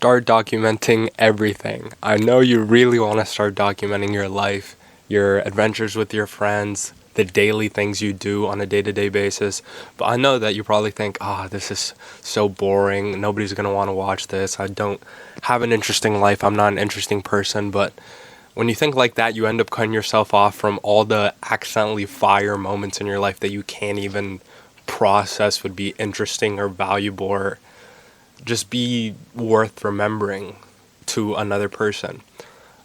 start documenting everything. I know you really want to start documenting your life, your adventures with your friends, the daily things you do on a day-to-day basis. But I know that you probably think, this is so boring. Nobody's going to want to watch this. I don't have an interesting life. I'm not an interesting person. But when you think like that, you end up cutting yourself off from all the accidentally fire moments in your life that you can't even process would be interesting or valuable or just be worth remembering to another person.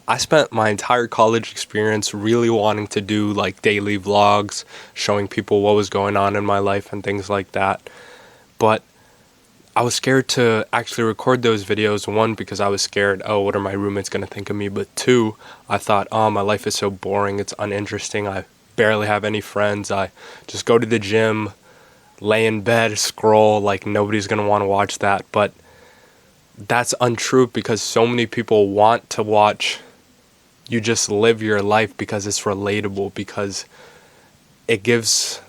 I spent my entire college experience really wanting to do like daily vlogs, showing people what was going on in my life and things like that. But I was scared to actually record those videos. One, because I was scared, what are my roommates going to think of me? But two, I thought, my life is so boring, it's uninteresting. I barely have any friends. I just go to the gym, lay in bed, scroll, like nobody's going to want to watch that. But that's untrue because so many people want to watch you just live your life because it's relatable, because it gives...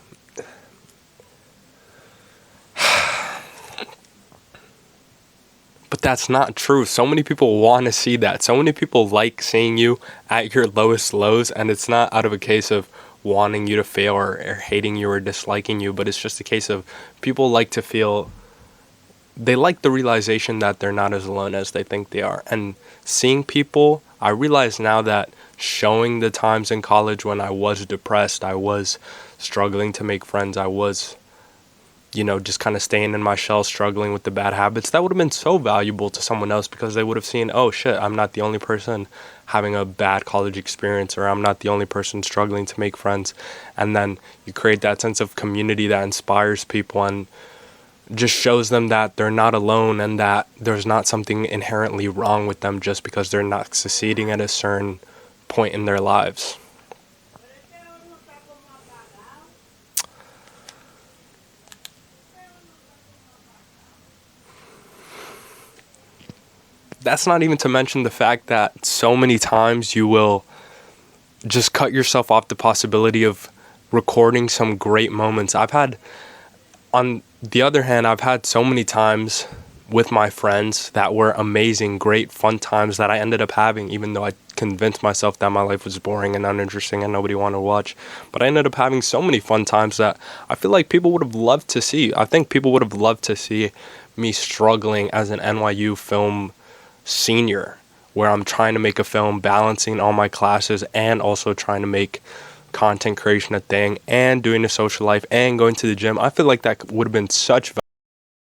But that's not true. So many people want to see that. So many people like seeing you at your lowest lows, and it's not out of a case of wanting you to fail or hating you or disliking you, but it's just a case of people like to feel, they like the realization that they're not as alone as they think they are. And seeing people, I realize now that showing the times in college when I was depressed, I was struggling to make friends, I was, just kind of staying in my shell, struggling with the bad habits, that would have been so valuable to someone else because they would have seen, oh shit, I'm not the only person having a bad college experience, or I'm not the only person struggling to make friends. And then you create that sense of community that inspires people and just shows them that they're not alone and that there's not something inherently wrong with them just because they're not succeeding at a certain point in their lives. That's not even to mention the fact that so many times you will just cut yourself off the possibility of recording some great moments. On the other hand, I've had so many times with my friends that were amazing, great, fun times that I ended up having, even though I convinced myself that my life was boring and uninteresting and nobody wanted to watch. But I ended up having so many fun times that I feel like people would have loved to see. I think people would have loved to see me struggling as an NYU film senior, where I'm trying to make a film, balancing all my classes and also trying to make content creation a thing and doing a social life and going to the gym. I feel like that would have been such